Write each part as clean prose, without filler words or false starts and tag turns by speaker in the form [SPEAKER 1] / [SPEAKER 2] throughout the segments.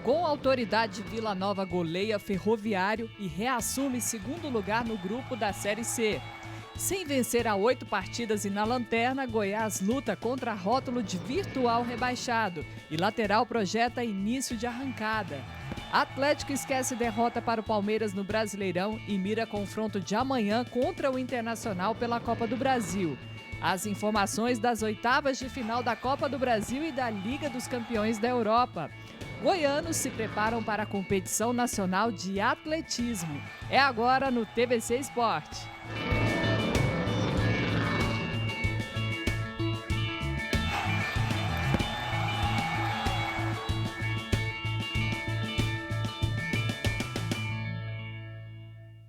[SPEAKER 1] Com autoridade, Vila Nova goleia Ferroviário e reassume segundo lugar no grupo da Série C. Sem vencer a 8 partidas e na lanterna, Goiás luta contra rótulo de virtual rebaixado e lateral projeta início de arrancada. Atlético esquece derrota para o Palmeiras no Brasileirão e mira confronto de amanhã contra o Internacional pela Copa do Brasil. As informações das oitavas de final da Copa do Brasil e da Liga dos Campeões da Europa. Goianos se preparam para a competição nacional de atletismo. É agora no TBC Esporte.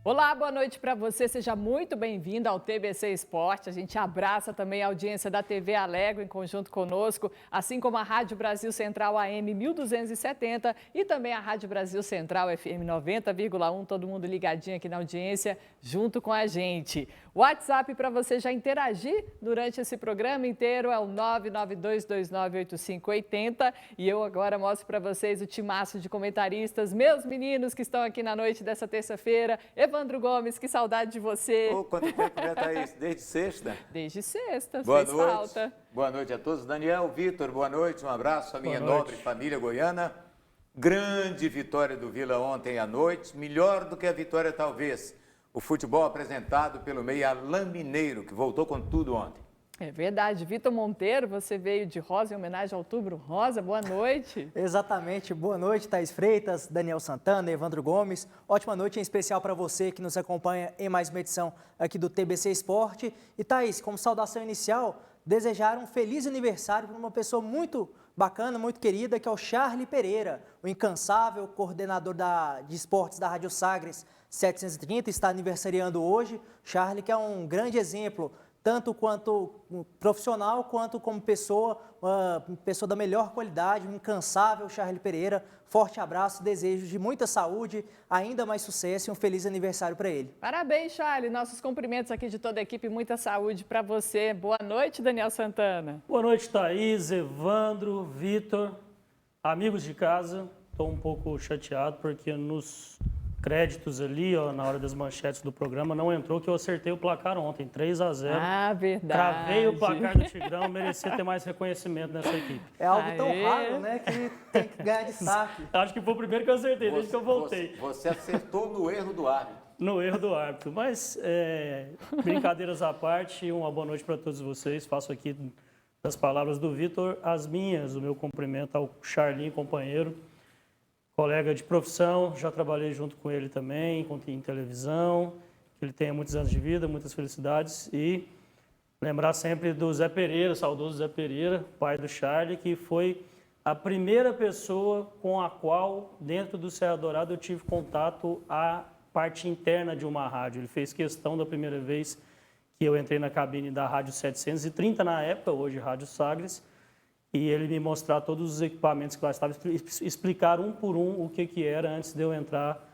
[SPEAKER 1] Olá, boa noite para você, seja muito bem-vindo ao TBC Esporte. A gente abraça também a audiência da TV Alegro em conjunto conosco, assim como a Rádio Brasil Central AM 1270 e também a Rádio Brasil Central FM 90,1, todo mundo ligadinho aqui na audiência, junto com a gente. O WhatsApp para você já interagir durante esse programa inteiro é o 992298580 e eu agora mostro para vocês o timaço de comentaristas, meus meninos que estão aqui na noite dessa terça-feira. Evandro Gomes, que saudade de você.
[SPEAKER 2] Oh, quanto tempo, né, Thaís? Desde sexta?
[SPEAKER 1] Desde sexta,
[SPEAKER 2] boa
[SPEAKER 1] fez
[SPEAKER 2] noite.
[SPEAKER 1] Falta.
[SPEAKER 2] Boa noite a todos. Daniel, Vitor, boa noite, um abraço à minha nobre família goiana. Grande vitória do Vila ontem à noite, melhor do que a vitória talvez. O futebol apresentado pelo meia Alain Mineiro, que voltou com tudo ontem.
[SPEAKER 1] É verdade. Vitor Monteiro, você veio de rosa em homenagem ao Outubro Rosa. Boa noite.
[SPEAKER 3] Exatamente. Boa noite, Thaís Freitas, Daniel Santana, Evandro Gomes. Ótima noite em especial para você que nos acompanha em mais uma edição aqui do TBC Esporte. E Thaís, como saudação inicial, desejar um feliz aniversário para uma pessoa muito bacana, muito querida, que é o Charlie Pereira, o incansável coordenador de esportes da Rádio Sagres 730, está aniversariando hoje. Charlie, que é um grande exemplo, tanto quanto profissional, quanto como pessoa, uma pessoa da melhor qualidade, um incansável Charlie Pereira. Forte abraço, desejo de muita saúde, ainda mais sucesso e um feliz aniversário para ele.
[SPEAKER 1] Parabéns, Charlie. Nossos cumprimentos aqui de toda a equipe, muita saúde para você. Boa noite, Daniel Santana.
[SPEAKER 4] Boa noite, Thaís, Evandro, Vitor, amigos de casa. Estou um pouco chateado porque nos créditos ali, ó, na hora das manchetes do programa, não entrou que eu acertei o placar ontem, 3-0.
[SPEAKER 1] Ah, verdade.
[SPEAKER 4] Travei o placar do Tigrão, merecia ter mais reconhecimento nessa equipe.
[SPEAKER 3] É algo tão raro, né, que tem que ganhar destaque.
[SPEAKER 4] Acho que foi o primeiro que eu acertei, desde que eu voltei.
[SPEAKER 2] Você acertou no erro do árbitro.
[SPEAKER 4] No erro do árbitro. Mas, brincadeiras à parte, uma boa noite para todos vocês. Faço aqui das palavras do Vitor as minhas, o meu cumprimento ao Charlinho, companheiro, colega de profissão, já trabalhei junto com ele também, em televisão, que ele tenha muitos anos de vida, muitas felicidades e lembrar sempre do Zé Pereira, saudoso Zé Pereira, pai do Charlie, que foi a primeira pessoa com a qual, dentro do Serra Dourada, eu tive contato à parte interna de uma rádio. Ele fez questão da primeira vez que eu entrei na cabine da Rádio 730, na época, hoje Rádio Sagres, e ele me mostrar todos os equipamentos que lá estavam, explicar um por um o que era antes de eu entrar,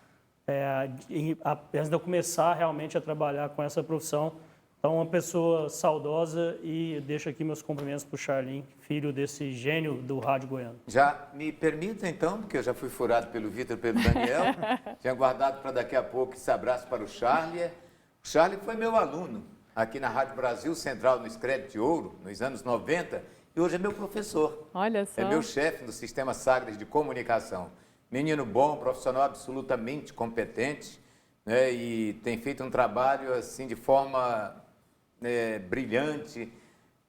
[SPEAKER 4] antes de eu começar realmente a trabalhar com essa profissão. Então, uma pessoa saudosa e deixo aqui meus cumprimentos para o Charlinho, filho desse gênio do rádio goiano.
[SPEAKER 2] Já me permita então, porque eu já fui furado pelo Vitor e pelo Daniel, tinha guardado para daqui a pouco esse abraço para o Charlie. O Charlie foi meu aluno aqui na Rádio Brasil Central, no Scred de Ouro, nos anos 90, e hoje é meu professor.
[SPEAKER 1] Olha só.
[SPEAKER 2] É meu chefe no Sistema Sagres de Comunicação. Menino bom, profissional absolutamente competente, né, e tem feito um trabalho assim de forma brilhante,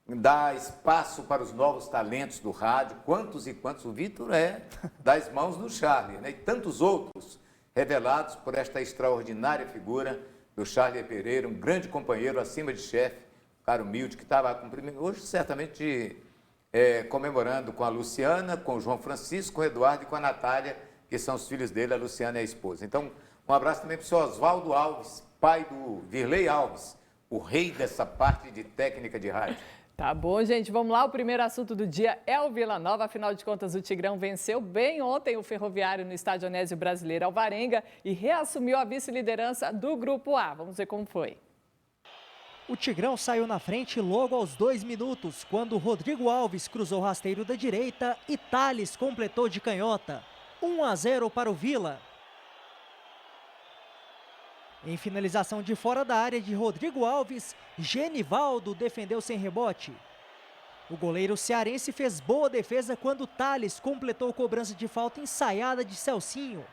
[SPEAKER 2] dá espaço para os novos talentos do rádio, quantos e quantos, o Vitor é das mãos do Charlie, né, e tantos outros revelados por esta extraordinária figura do Charlie Pereira, um grande companheiro acima de chefe, um cara humilde que estava cumprindo, hoje certamente comemorando com a Luciana, com o João Francisco, com o Eduardo e com a Natália, que são os filhos dele, a Luciana e a esposa. Então, um abraço também para o senhor Oswaldo Alves, pai do Virley Alves, o rei dessa parte de técnica de rádio.
[SPEAKER 1] Tá bom, gente, vamos lá. O primeiro assunto do dia é o Vila Nova. Afinal de contas, o Tigrão venceu bem ontem o Ferroviário no Estádio Onésio Brasileiro Alvarenga e reassumiu a vice-liderança do Grupo A. Vamos ver como foi.
[SPEAKER 3] O Tigrão saiu na frente logo aos 2 minutos, quando Rodrigo Alves cruzou o rasteiro da direita e Thales completou de canhota. 1-0 para o Vila. Em finalização de fora da área de Rodrigo Alves, Genivaldo defendeu sem rebote. O goleiro cearense fez boa defesa quando Thales completou cobrança de falta ensaiada de Celcinho.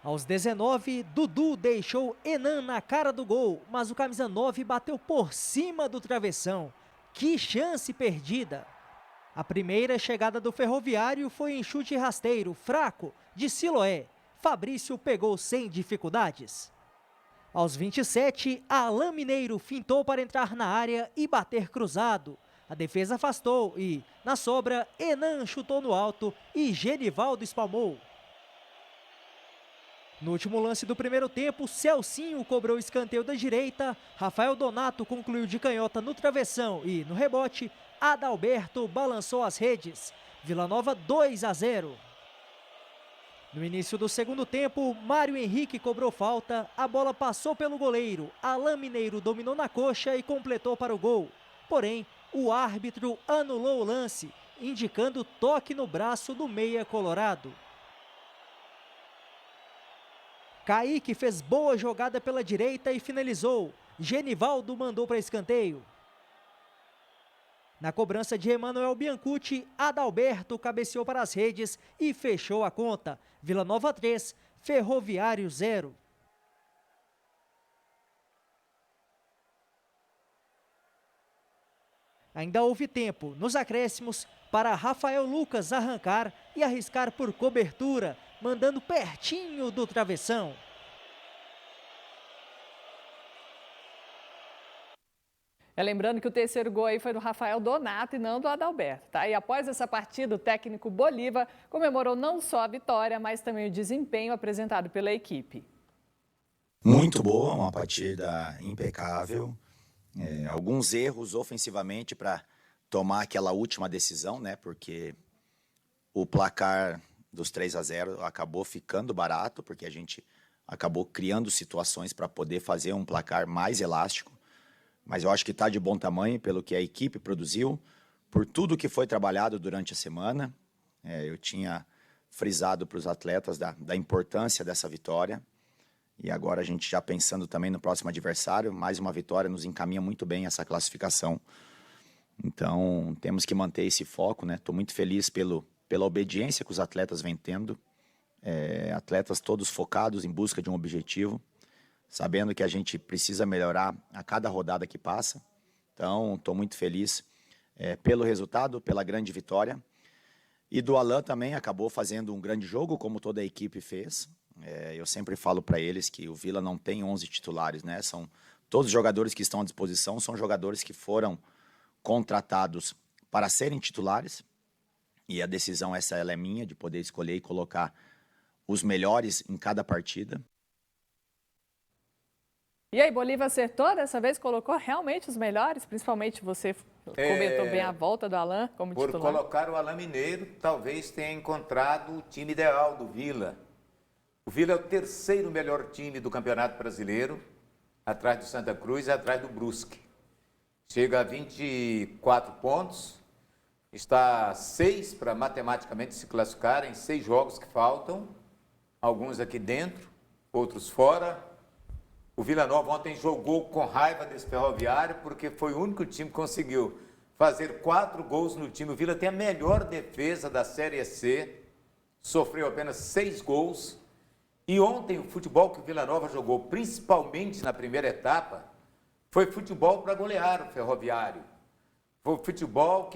[SPEAKER 3] Aos 19, Dudu deixou Enan na cara do gol, mas o camisa 9 bateu por cima do travessão. Que chance perdida! A primeira chegada do Ferroviário foi em chute rasteiro, fraco, de Siloé. Fabrício pegou sem dificuldades. Aos 27, Alain Mineiro fintou para entrar na área e bater cruzado. A defesa afastou e, na sobra, Enan chutou no alto e Genivaldo espalmou. No último lance do primeiro tempo, Celcinho cobrou o escanteio da direita, Rafael Donato concluiu de canhota no travessão e, no rebote, Adalberto balançou as redes. Vila Nova 2-0. No início do segundo tempo, Mário Henrique cobrou falta, a bola passou pelo goleiro, Alain Mineiro dominou na coxa e completou para o gol. Porém, o árbitro anulou o lance, indicando toque no braço do meia colorado. Kaique fez boa jogada pela direita e finalizou. Genivaldo mandou para escanteio. Na cobrança de Emanuel Biancucci, Adalberto cabeceou para as redes e fechou a conta. Vila Nova 3, Ferroviário 0. Ainda houve tempo, nos acréscimos, para Rafael Lucas arrancar e arriscar por cobertura, mandando pertinho do travessão.
[SPEAKER 1] Lembrando que o terceiro gol aí foi do Rafael Donato e não do Adalberto, tá? E após essa partida, o técnico Bolívar comemorou não só a vitória, mas também o desempenho apresentado pela equipe.
[SPEAKER 5] Muito boa, uma partida impecável. Alguns erros ofensivamente para tomar aquela última decisão, né? Porque o placar dos 3-0 acabou ficando barato, porque a gente acabou criando situações para poder fazer um placar mais elástico. Mas eu acho que está de bom tamanho pelo que a equipe produziu, por tudo que foi trabalhado durante a semana. Eu tinha frisado para os atletas da importância dessa vitória. E agora a gente já pensando também no próximo adversário, mais uma vitória nos encaminha muito bem essa classificação. Então, temos que manter esse foco, né? Estou muito feliz pela obediência que os atletas vêm tendo. Atletas todos focados em busca de um objetivo, sabendo que a gente precisa melhorar a cada rodada que passa. Então, estou muito feliz pelo resultado, pela grande vitória. E do Alain também acabou fazendo um grande jogo, como toda a equipe fez. Eu sempre falo para eles que o Vila não tem 11 titulares, né? São todos os jogadores que estão à disposição, são jogadores que foram contratados para serem titulares. E a decisão ela é minha, de poder escolher e colocar os melhores em cada partida.
[SPEAKER 1] E aí, Bolívar acertou dessa vez? Colocou realmente os melhores? Principalmente você comentou bem a volta do Alain como titular.
[SPEAKER 2] Por colocar o Alain Mineiro, talvez tenha encontrado o time ideal do Vila. O Vila é o terceiro melhor time do Campeonato Brasileiro, atrás do Santa Cruz e atrás do Brusque. Chega a 24 pontos, está a 6 para matematicamente se classificar em 6 jogos que faltam, alguns aqui dentro, outros fora. O Vila Nova ontem jogou com raiva desse Ferroviário, porque foi o único time que conseguiu fazer 4 gols no time. O Vila tem a melhor defesa da Série C, sofreu apenas 6 gols. E ontem o futebol que o Vila Nova jogou, principalmente na primeira etapa, foi futebol para golear o Ferroviário. Foi futebol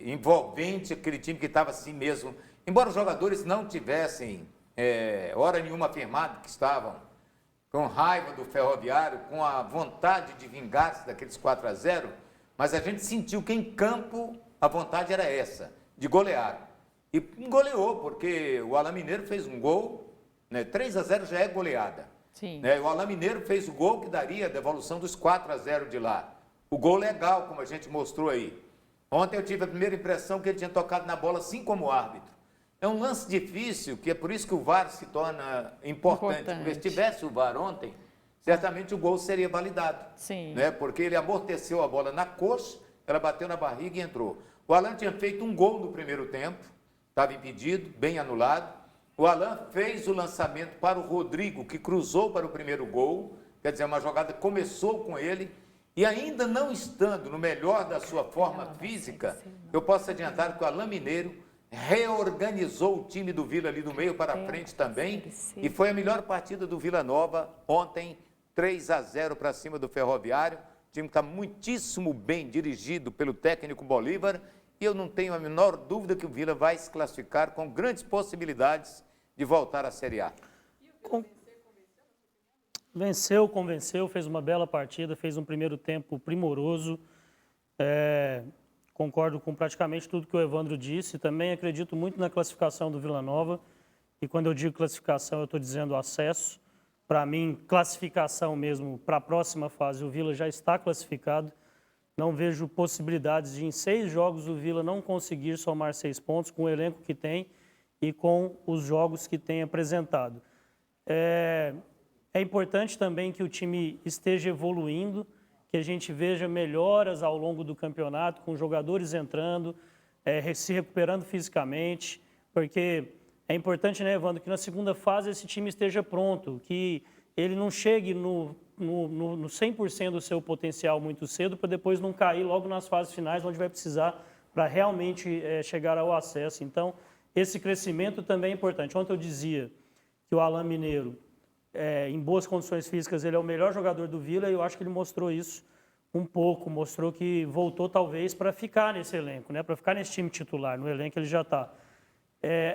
[SPEAKER 2] envolvente, aquele time que estava assim mesmo. Embora os jogadores não tivessem hora nenhuma afirmado que estavam com raiva do Ferroviário, com a vontade de vingar-se daqueles 4-0, mas a gente sentiu que em campo a vontade era essa, de golear. E goleou, porque o Alain Mineiro fez um gol, 3-0 já é goleada.
[SPEAKER 1] Sim.
[SPEAKER 2] O Alain Mineiro fez o gol que daria a devolução dos 4-0 de lá. O gol legal, como a gente mostrou aí. Ontem eu tive a primeira impressão que ele tinha tocado na bola assim como o árbitro. É um lance difícil, que é por isso que o VAR se torna importante. Porque se tivesse o VAR ontem, certamente o gol seria validado.
[SPEAKER 1] Sim.
[SPEAKER 2] Porque ele amorteceu a bola na coxa, ela bateu na barriga e entrou. O Alain tinha feito um gol no primeiro tempo, estava impedido, bem anulado. O Alan fez o lançamento para o Rodrigo, que cruzou para o primeiro gol. Quer dizer, uma jogada começou com ele. E ainda não estando no melhor da sua forma física, eu posso adiantar que o Alan Mineiro reorganizou o time do Vila ali do meio para frente também. E foi a melhor partida do Vila Nova ontem, 3-0 para cima do Ferroviário. O time está muitíssimo bem dirigido pelo técnico Bolívar. E eu não tenho a menor dúvida que o Vila vai se classificar com grandes possibilidades de voltar à Série A.
[SPEAKER 4] Venceu, convenceu, fez uma bela partida, fez um primeiro tempo primoroso. Concordo com praticamente tudo que o Evandro disse. Também acredito muito na classificação do Vila Nova. E quando eu digo classificação, eu estou dizendo acesso. Para mim, classificação mesmo para a próxima fase. O Vila já está classificado. Não vejo possibilidades de, em 6 jogos, o Vila não conseguir somar 6 pontos com o elenco que tem e com os jogos que tem apresentado. É importante também que o time esteja evoluindo, que a gente veja melhoras ao longo do campeonato, com jogadores entrando, se recuperando fisicamente, porque é importante, né, Evandro, que na segunda fase esse time esteja pronto, que ele não chegue no 100% do seu potencial muito cedo, para depois não cair logo nas fases finais, onde vai precisar para realmente chegar ao acesso. Então, esse crescimento também é importante. Ontem eu dizia que o Alan Mineiro, em boas condições físicas, ele é o melhor jogador do Vila e eu acho que ele mostrou isso um pouco, mostrou que voltou talvez para ficar nesse elenco, né? Para ficar nesse time titular, no elenco ele já está.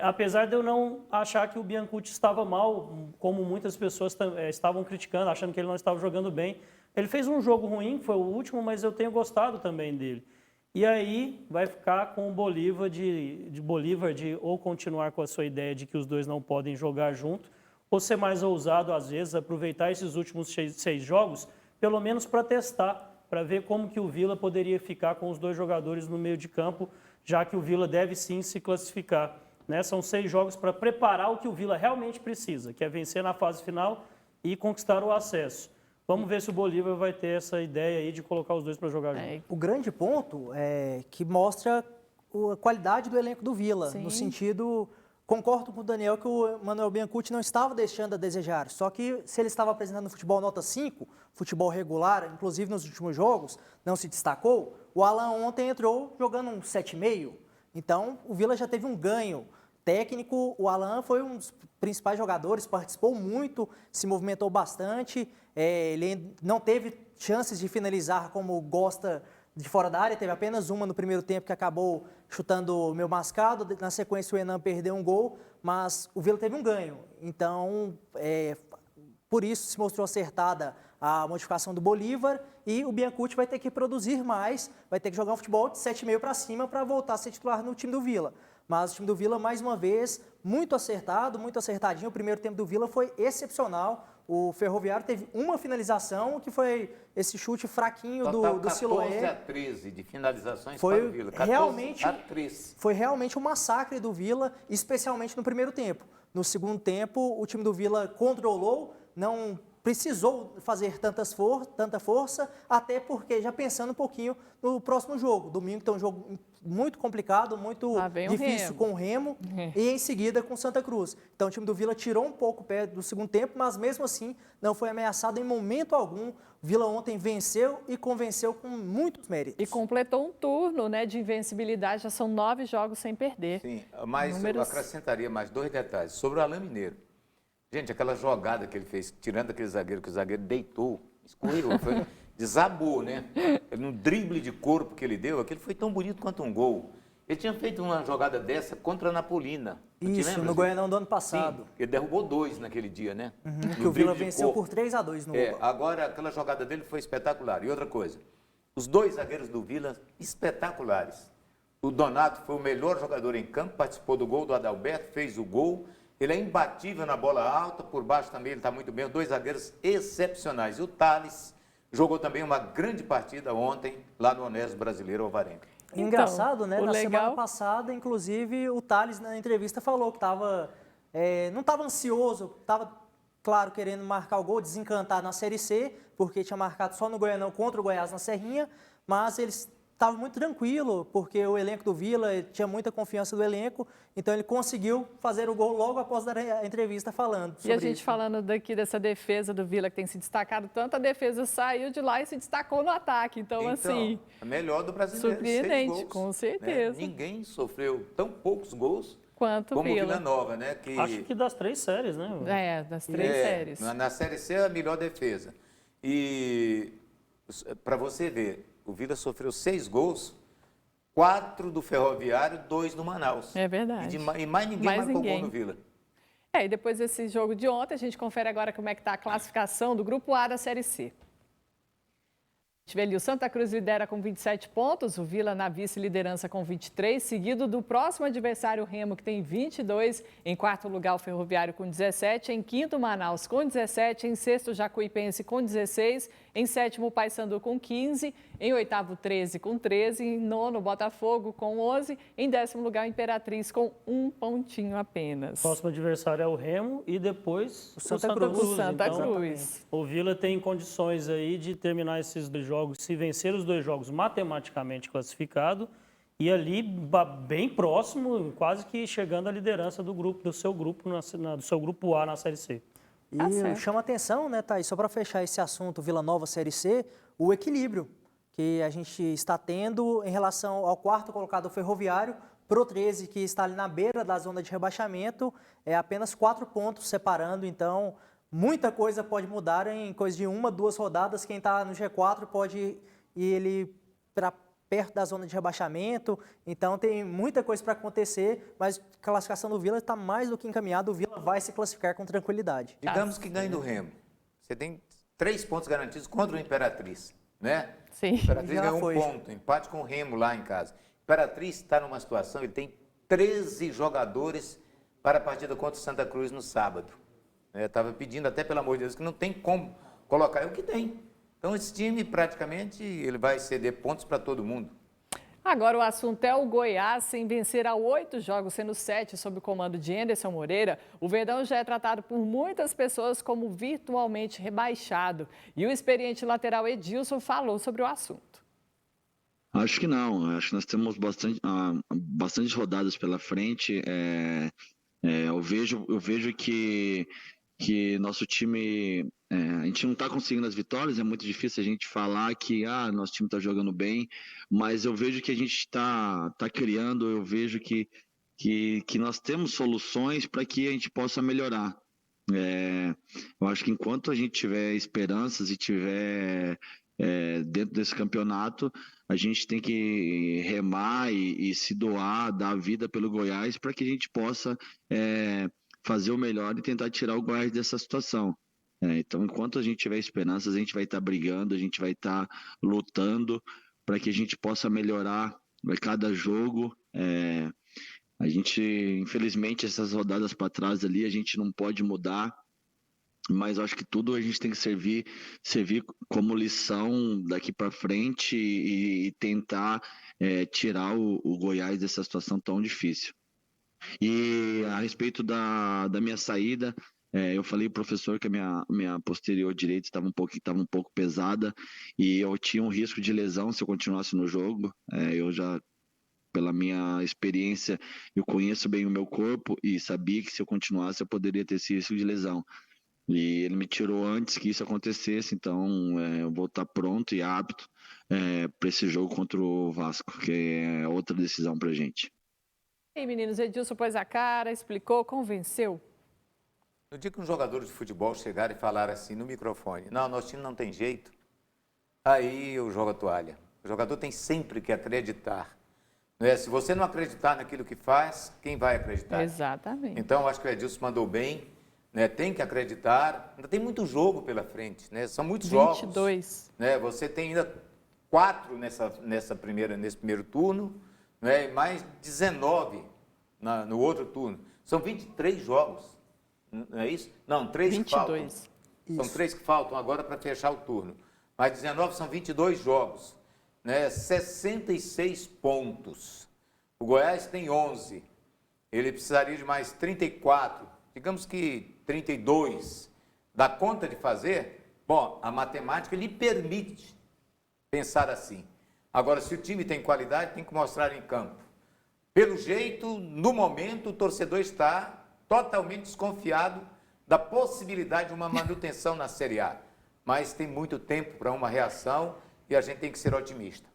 [SPEAKER 4] Apesar de eu não achar que o Biancucci estava mal, como muitas pessoas estavam criticando, achando que ele não estava jogando bem, ele fez um jogo ruim, foi o último, mas eu tenho gostado também dele. E aí vai ficar com o Bolívar de ou continuar com a sua ideia de que os dois não podem jogar junto, ou ser mais ousado, às vezes, aproveitar esses últimos 6 jogos, pelo menos para testar, para ver como que o Vila poderia ficar com os 2 jogadores no meio de campo, já que o Vila deve sim se classificar, né? São 6 jogos para preparar o que o Vila realmente precisa, que é vencer na fase final e conquistar o acesso. Vamos ver se o Bolívar vai ter essa ideia aí de colocar os 2 para jogar junto.
[SPEAKER 3] O grande ponto é que mostra a qualidade do elenco do Vila, no sentido... Concordo com o Daniel que o Manuel Biancucci não estava deixando a desejar, só que se ele estava apresentando futebol nota 5, futebol regular, inclusive nos últimos jogos, não se destacou, o Alan ontem entrou jogando um 7,5, então o Vila já teve um ganho técnico, o Alan foi um dos principais jogadores, participou muito, se movimentou bastante, ele não teve chances de finalizar como gosta de fora da área, teve apenas uma no primeiro tempo que acabou chutando o meu mascado, na sequência o Enan perdeu um gol, mas o Vila teve um ganho. Então, por isso se mostrou acertada a modificação do Bolívar e o Biancucci vai ter que produzir mais, vai ter que jogar um futebol de 7,5 para cima para voltar a ser titular no time do Vila. Mas o time do Vila, mais uma vez, muito acertado, muito acertadinho. O primeiro tempo do Vila foi excepcional. O Ferroviário teve uma finalização, que foi esse chute fraquinho do Siloé.
[SPEAKER 2] 14-13 de finalizações
[SPEAKER 3] foi
[SPEAKER 2] para o Vila.
[SPEAKER 3] 14-13. Foi realmente um massacre do Vila, especialmente no primeiro tempo. No segundo tempo, o time do Vila controlou, não precisou fazer tanta força, até porque já pensando um pouquinho no próximo jogo. Domingo tem um jogo muito complicado, muito difícil com o Remo e em seguida com o Santa Cruz. Então o time do Vila tirou um pouco o pé do segundo tempo, mas mesmo assim não foi ameaçado em momento algum. O Vila ontem venceu e convenceu com muitos méritos.
[SPEAKER 1] E completou um turno, né, de invencibilidade, já são 9 jogos sem perder.
[SPEAKER 2] Sim, mas eu acrescentaria mais 2 detalhes. Sobre o Alan Mineiro. Gente, aquela jogada que ele fez, tirando aquele zagueiro, que o zagueiro deitou, escorreu, desabou, né? No drible de corpo que ele deu, aquele foi tão bonito quanto um gol. Ele tinha feito uma jogada dessa contra a Napolina.
[SPEAKER 3] Isso, no Goianão do ano passado.
[SPEAKER 2] Sim, ele derrubou 2 naquele dia, né?
[SPEAKER 3] Que o Vila venceu por 3-2 no gol.
[SPEAKER 2] Agora, aquela jogada dele foi espetacular. E outra coisa, os 2 zagueiros do Vila, espetaculares. O Donato foi o melhor jogador em campo, participou do gol do Adalberto, fez o gol. Ele é imbatível na bola alta, por baixo também ele está muito bem. 2 zagueiros excepcionais. E o Thales jogou também uma grande partida ontem, lá no Honesto Brasileiro Alvarenga.
[SPEAKER 3] Engraçado, né? Na semana passada, inclusive, o Thales, na entrevista, falou que não estava ansioso, estava, claro, querendo marcar o gol, desencantar na Série C, porque tinha marcado só no Goianão contra o Goiás na Serrinha, mas eles estava muito tranquilo, porque o elenco do Vila tinha muita confiança do elenco, então ele conseguiu fazer o gol logo após dar a entrevista falando sobre
[SPEAKER 1] E a gente
[SPEAKER 3] isso.
[SPEAKER 1] falando daqui dessa defesa do Vila que tem se destacado tanto, a defesa saiu de lá e se destacou no ataque. Então assim,
[SPEAKER 2] a melhor do brasileiro.
[SPEAKER 1] surpreendente,
[SPEAKER 2] 6 gols,
[SPEAKER 1] com
[SPEAKER 2] né?
[SPEAKER 1] certeza.
[SPEAKER 2] Ninguém sofreu tão poucos gols
[SPEAKER 1] Quanto
[SPEAKER 2] como o
[SPEAKER 1] Vila.
[SPEAKER 2] Vila Nova, né? Que
[SPEAKER 4] Acho que das 3 séries, né?
[SPEAKER 1] Das 3 séries.
[SPEAKER 2] Na Série C é a melhor defesa. E para você ver, o Vila sofreu 6 gols, 4 do Ferroviário, 2 do Manaus.
[SPEAKER 1] É verdade.
[SPEAKER 2] E mais ninguém marcou gol no Vila.
[SPEAKER 1] E depois desse jogo de ontem, a gente confere agora como é que está a classificação do Grupo A da Série C. A gente vê ali, o Santa Cruz lidera com 27 pontos, o Vila na vice-liderança com 23, seguido do próximo adversário, o Remo, que tem 22. Em quarto lugar, o Ferroviário com 17. Em quinto, Manaus com 17. Em sexto, Jacuipense com 16. Em sétimo, Paysandu com 15. Em oitavo, 13 com 13. Em nono, Botafogo com 11. Em décimo lugar, Imperatriz com 1 pontinho apenas.
[SPEAKER 4] Próximo adversário é o Remo e depois
[SPEAKER 3] o Santa Cruz.
[SPEAKER 1] O Santa
[SPEAKER 4] Então,
[SPEAKER 1] Cruz.
[SPEAKER 4] o Vila tem condições aí de terminar esses 2 jogos, se vencer os 2 jogos matematicamente classificado e ali bem próximo, quase que chegando à liderança do seu grupo, do seu grupo A na Série C.
[SPEAKER 3] E chama atenção, né, Thaís, só para fechar esse assunto Vila Nova Série C, o equilíbrio que a gente está tendo em relação ao quarto colocado Ferroviário, pro 13, que está ali na beira da zona de rebaixamento, é apenas 4 pontos separando, então muita coisa pode mudar em coisa de 1, 2 rodadas. Quem está no G4 pode ir ele para perto da zona de rebaixamento, então tem muita coisa para acontecer, mas a classificação do Vila está mais do que encaminhada, o Vila vai se classificar com tranquilidade.
[SPEAKER 2] Digamos que ganhe do Remo. Você tem 3 pontos garantidos contra o Imperatriz, né?
[SPEAKER 1] Sim.
[SPEAKER 2] O Imperatriz
[SPEAKER 3] Já
[SPEAKER 2] ganhou
[SPEAKER 3] foi.
[SPEAKER 2] 1 ponto, empate com o Remo lá em casa. O Imperatriz está numa situação, ele tem 13 jogadores para a partida contra o Santa Cruz no sábado. Estava pedindo até, pelo amor de Deus, que não tem como colocar, é o que tem. Então esse time praticamente ele vai ceder pontos para todo mundo.
[SPEAKER 1] Agora o assunto é o Goiás, sem vencer a 8 jogos, sendo 7 sob o comando de Anderson Moreira. O Verdão já é tratado por muitas pessoas como virtualmente rebaixado. E o experiente lateral Edilson falou sobre o assunto.
[SPEAKER 6] Acho que não, acho que nós temos bastante rodadas pela frente. Eu vejo que nosso time, a gente não está conseguindo as vitórias, é muito difícil a gente falar que nosso time está jogando bem, mas eu vejo que a gente está criando, eu vejo que nós temos soluções para que a gente possa melhorar. Eu acho que enquanto a gente tiver esperanças e tiver dentro desse campeonato, a gente tem que remar e se doar, dar a vida pelo Goiás para que a gente possa fazer o melhor e tentar tirar o Goiás dessa situação. Então, enquanto a gente tiver esperanças, a gente vai estar brigando, a gente vai estar lutando para que a gente possa melhorar a cada jogo. A gente, infelizmente, essas rodadas para trás ali, a gente não pode mudar, mas eu acho que tudo a gente tem que servir como lição daqui para frente e tentar tirar o Goiás dessa situação tão difícil. E a respeito da minha saída, eu falei pro professor que a minha posterior direita estava um pouco pesada e eu tinha um risco de lesão se eu continuasse no jogo. Eu já, pela minha experiência, eu conheço bem o meu corpo e sabia que se eu continuasse eu poderia ter esse risco de lesão. E ele me tirou antes que isso acontecesse, então eu vou estar pronto e apto para esse jogo contra o Vasco, que é outra decisão para a gente.
[SPEAKER 1] E aí, meninos, Edilson pôs a cara, explicou, convenceu.
[SPEAKER 2] No dia que um jogador de futebol chegar e falar assim no microfone, não, nosso time não tem jeito, aí eu jogo a toalha. O jogador tem sempre que acreditar. Se você não acreditar naquilo que faz, quem vai acreditar?
[SPEAKER 1] Exatamente.
[SPEAKER 2] Então, eu acho que o Edilson mandou bem, tem que acreditar. Ainda tem muito jogo pela frente, são muitos
[SPEAKER 1] 22.
[SPEAKER 2] jogos. Você tem ainda 4 nesse primeiro turno, e mais 19 no outro turno. São 23 jogos, não é isso? Não, 3 que faltam.
[SPEAKER 1] 22.
[SPEAKER 2] São 3 que faltam agora para fechar o turno. Mais 19 são 22 jogos, 66 pontos. O Goiás tem 11. Ele precisaria de mais 34, digamos que 32. Dá conta de fazer? Bom, a matemática lhe permite pensar assim. Agora, se o time tem qualidade, tem que mostrar em campo. Pelo jeito, no momento, o torcedor está totalmente desconfiado da possibilidade de uma manutenção na Série A. Mas tem muito tempo para uma reação e a gente tem que ser otimista.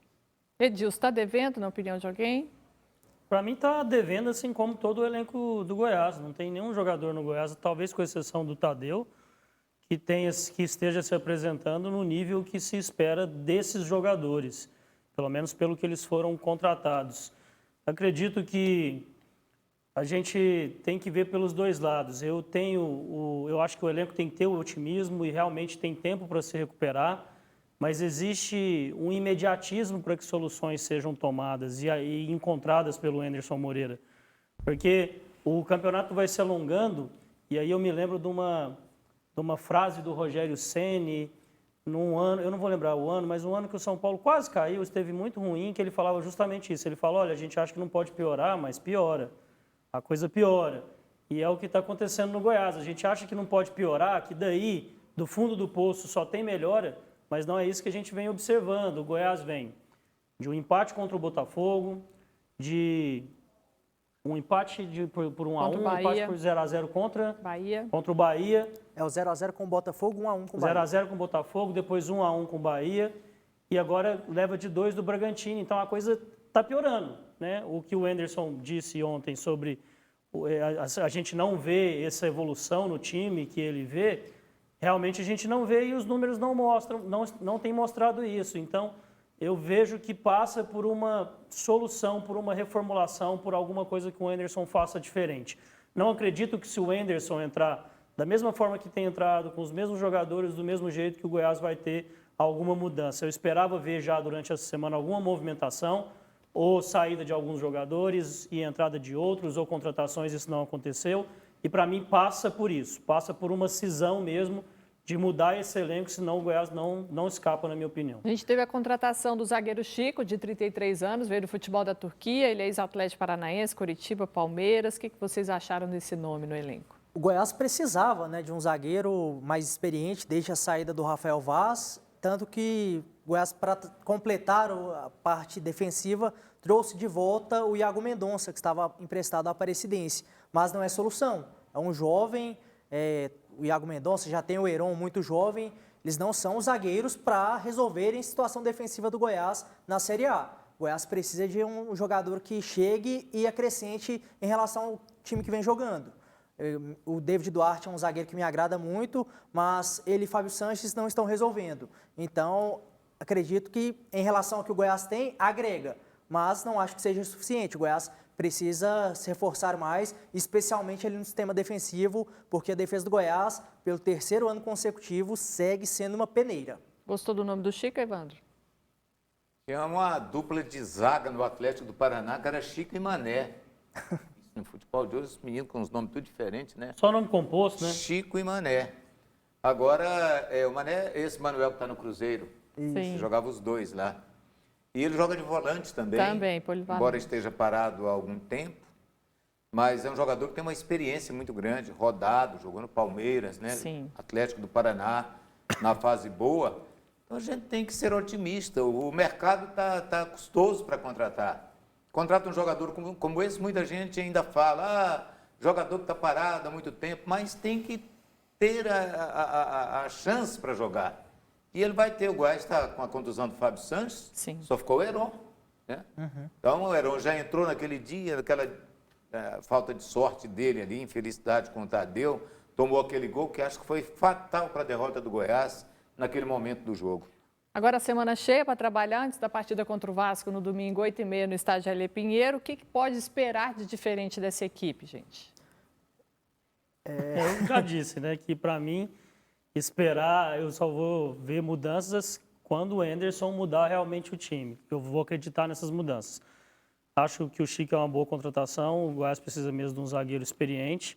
[SPEAKER 1] Edilson, está devendo, na opinião de alguém?
[SPEAKER 4] Para mim está devendo, assim como todo o elenco do Goiás. Não tem nenhum jogador no Goiás, talvez com exceção do Tadeu, que esteja se apresentando no nível que se espera desses jogadores, pelo menos pelo que eles foram contratados. Acredito que a gente tem que ver pelos dois lados. Eu acho que o elenco tem que ter o otimismo e realmente tem tempo para se recuperar, mas existe um imediatismo para que soluções sejam tomadas e encontradas pelo Anderson Moreira. Porque o campeonato vai se alongando, e aí eu me lembro de uma frase do Rogério Ceni, num ano, eu não vou lembrar o ano, mas um ano que o São Paulo quase caiu, esteve muito ruim, que ele falava justamente isso. Ele falou, olha, a gente acha que não pode piorar, mas piora. A coisa piora. E é o que está acontecendo no Goiás. A gente acha que não pode piorar, que daí, do fundo do poço, só tem melhora, mas não é isso que a gente vem observando. O Goiás vem de um empate contra o Botafogo, de um empate por 1-1, um empate por 0-0 contra o Bahia.
[SPEAKER 3] É o 0-0 com o Botafogo, 1-1 com o Bahia.
[SPEAKER 4] 0-0 com o Botafogo, depois 1-1 com o Bahia, e agora leva de 2 do Bragantino. Então a coisa está piorando, né? O que o Anderson disse ontem sobre a gente não vê essa evolução no time que ele vê, realmente a gente não vê e os números não mostram, não tem mostrado isso. Então, eu vejo que passa por uma solução, por uma reformulação, por alguma coisa que o Anderson faça diferente. Não acredito que se o Anderson entrar da mesma forma que tem entrado, com os mesmos jogadores, do mesmo jeito, que o Goiás vai ter alguma mudança. Eu esperava ver já durante essa semana alguma movimentação, ou saída de alguns jogadores e entrada de outros, ou contratações, isso não aconteceu. E para mim passa por isso, passa por uma cisão mesmo de mudar esse elenco, senão o Goiás não escapa, na minha opinião.
[SPEAKER 1] A gente teve a contratação do zagueiro Chico, de 33 anos, veio do futebol da Turquia, ele é ex-Atlético Paranaense, Coritiba, Palmeiras. O que vocês acharam desse nome no elenco?
[SPEAKER 3] O Goiás precisava, né, de um zagueiro mais experiente desde a saída do Rafael Vaz, tanto que o Goiás, para completar a parte defensiva, trouxe de volta o Iago Mendonça, que estava emprestado à Aparecidense, mas não é solução. É um jovem, o Iago Mendonça, já tem o Heron muito jovem, eles não são os zagueiros para resolverem a situação defensiva do Goiás na Série A. O Goiás precisa de um jogador que chegue e acrescente em relação ao time que vem jogando. O David Duarte é um zagueiro que me agrada muito, mas ele e Fábio Sanches não estão resolvendo. Então, acredito que em relação ao que o Goiás tem, agrega, mas não acho que seja suficiente. O Goiás precisa se reforçar mais, especialmente ali no sistema defensivo, porque a defesa do Goiás, pelo terceiro ano consecutivo, segue sendo uma peneira.
[SPEAKER 1] Gostou do nome do Chico, Evandro?
[SPEAKER 2] Tinha uma dupla de zaga no Atlético do Paraná, que era Chico e Mané. No futebol de hoje, os meninos com os nomes tudo diferentes, né?
[SPEAKER 4] Só nome composto, né?
[SPEAKER 2] Chico e Mané. Agora, o Mané, esse Manuel que está no Cruzeiro,
[SPEAKER 1] Sim.
[SPEAKER 2] jogava os dois lá. E ele joga de volante também.
[SPEAKER 1] Também, polivalente.
[SPEAKER 2] Embora esteja parado há algum tempo, mas é um jogador que tem uma experiência muito grande, rodado, jogou no Palmeiras, né?
[SPEAKER 1] Sim.
[SPEAKER 2] Atlético do Paraná, na fase boa. Então a gente tem que ser otimista. O mercado tá custoso para contratar. Contrata um jogador como esse, muita gente ainda fala, jogador que está parado há muito tempo, mas tem que ter a chance para jogar. E ele vai ter, o Goiás está com a contusão do Fábio Sanches,
[SPEAKER 1] Sim.
[SPEAKER 2] só ficou o Heron. Né? Então o Heron já entrou naquele dia, naquela falta de sorte dele ali, infelicidade com o Tadeu, tomou aquele gol que acho que foi fatal para a derrota do Goiás naquele momento do jogo.
[SPEAKER 1] Agora a semana cheia para trabalhar antes da partida contra o Vasco no domingo, 8h30, no estádio Alê Pinheiro. O que pode esperar de diferente dessa equipe, gente?
[SPEAKER 4] Eu já disse, né, que para mim, esperar, eu só vou ver mudanças quando o Anderson mudar realmente o time. Eu vou acreditar nessas mudanças. Acho que o Chico é uma boa contratação, o Goiás precisa mesmo de um zagueiro experiente,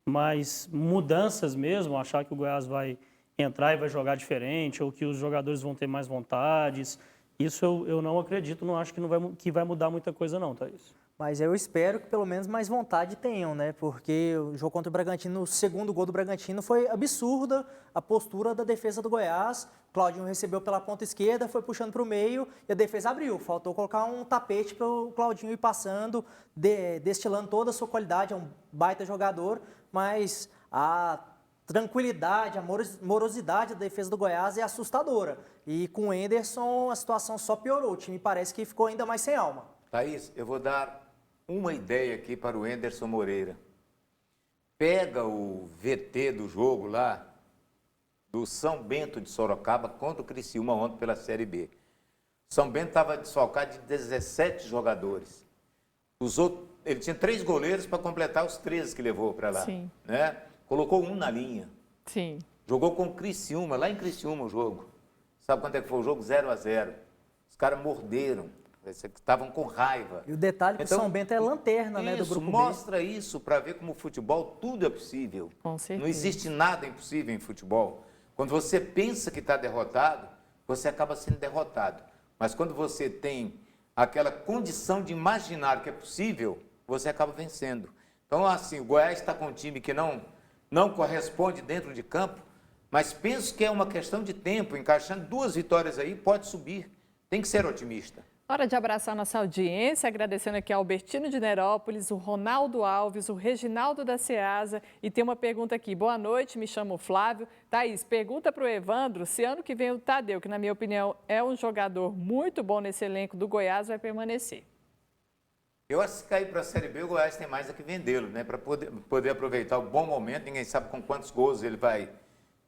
[SPEAKER 4] mas mudanças mesmo, achar que o Goiás vai entrar e vai jogar diferente, ou que os jogadores vão ter mais vontades, isso eu não acredito, não acho que vai mudar muita coisa não, Thaís.
[SPEAKER 3] Mas eu espero que pelo menos mais vontade tenham, né? Porque o jogo contra o Bragantino, o segundo gol do Bragantino foi absurda a postura da defesa do Goiás. O Claudinho recebeu pela ponta esquerda, foi puxando para o meio e a defesa abriu. Faltou colocar um tapete para o Claudinho ir passando, destilando toda a sua qualidade. É um baita jogador, mas a tranquilidade, a morosidade da defesa do Goiás é assustadora. E com o Enderson a situação só piorou. O time parece que ficou ainda mais sem alma.
[SPEAKER 2] Thaís, eu vou dar uma ideia aqui para o Enderson Moreira. Pega o VT do jogo lá, do São Bento de Sorocaba contra o Criciúma ontem pela Série B. São Bento estava desfalcado de 17 jogadores. Ele tinha 3 goleiros para completar os 13 que levou para lá.
[SPEAKER 1] Sim.
[SPEAKER 2] Né? Colocou um na linha.
[SPEAKER 1] Sim.
[SPEAKER 2] Jogou com o Criciúma, lá em Criciúma o jogo. Sabe quanto é que foi o jogo? 0-0. Os caras morderam. Estavam com raiva.
[SPEAKER 3] E o detalhe é que o São Bento é lanterna, né, do grupo B.
[SPEAKER 2] Mostra isso para ver como o futebol tudo é possível.
[SPEAKER 1] Com certeza.
[SPEAKER 2] Não existe nada impossível em futebol. Quando você pensa que está derrotado, você acaba sendo derrotado. Mas quando você tem aquela condição de imaginar que é possível, você acaba vencendo. Então, assim, o Goiás está com um time que não corresponde dentro de campo, mas penso que é uma questão de tempo. Encaixando 2 vitórias aí, pode subir. Tem que ser otimista.
[SPEAKER 1] Hora de abraçar nossa audiência, agradecendo aqui ao Albertino de Nerópolis, o Ronaldo Alves, o Reginaldo da Ceasa. E tem uma pergunta aqui. Boa noite, me chamo Flávio. Thaís, pergunta para o Evandro se ano que vem o Tadeu, que na minha opinião é um jogador muito bom nesse elenco do Goiás, vai permanecer.
[SPEAKER 2] Eu acho que se cair para a Série B, o Goiás tem mais a que vendê-lo, né? Para poder aproveitar o bom momento. Ninguém sabe com quantos gols ele vai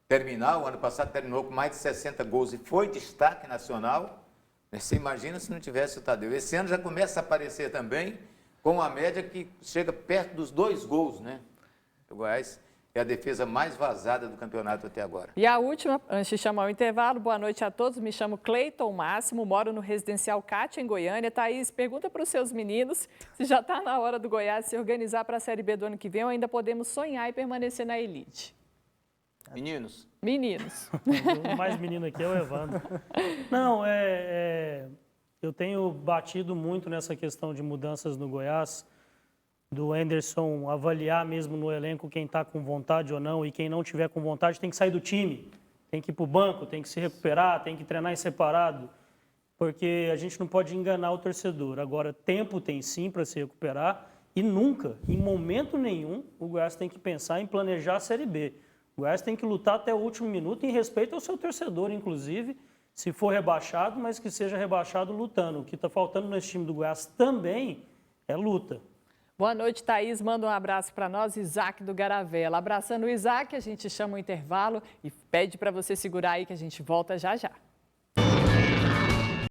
[SPEAKER 2] terminar. O ano passado terminou com mais de 60 gols e foi destaque nacional. Você imagina se não tivesse o Tadeu. Esse ano já começa a aparecer também com a média que chega perto dos 2 gols, né? O Goiás é a defesa mais vazada do campeonato até agora.
[SPEAKER 1] E a última, antes de chamar o intervalo, boa noite a todos. Me chamo Cleiton Máximo, moro no Residencial Cátia, em Goiânia. Thaís, pergunta para os seus meninos se já está na hora do Goiás se organizar para a Série B do ano que vem ou ainda podemos sonhar e permanecer na elite.
[SPEAKER 2] Meninos.
[SPEAKER 1] Meninos.
[SPEAKER 4] O mais menino aqui é o Evandro. Não, eu tenho batido muito nessa questão de mudanças no Goiás, do Enderson avaliar mesmo no elenco quem está com vontade ou não, e quem não tiver com vontade tem que sair do time, tem que ir para o banco, tem que se recuperar, tem que treinar em separado, porque a gente não pode enganar o torcedor. Agora, tempo tem sim para se recuperar e nunca, em momento nenhum, o Goiás tem que pensar em planejar a Série B. O Goiás tem que lutar até o último minuto em respeito ao seu torcedor, inclusive, se for rebaixado, mas que seja rebaixado lutando. O que está faltando nesse time do Goiás também é luta.
[SPEAKER 1] Boa noite, Thaís. Manda um abraço para nós, Isaac do Garavela. Abraçando o Isaac, a gente chama o intervalo e pede para você segurar aí que a gente volta já já.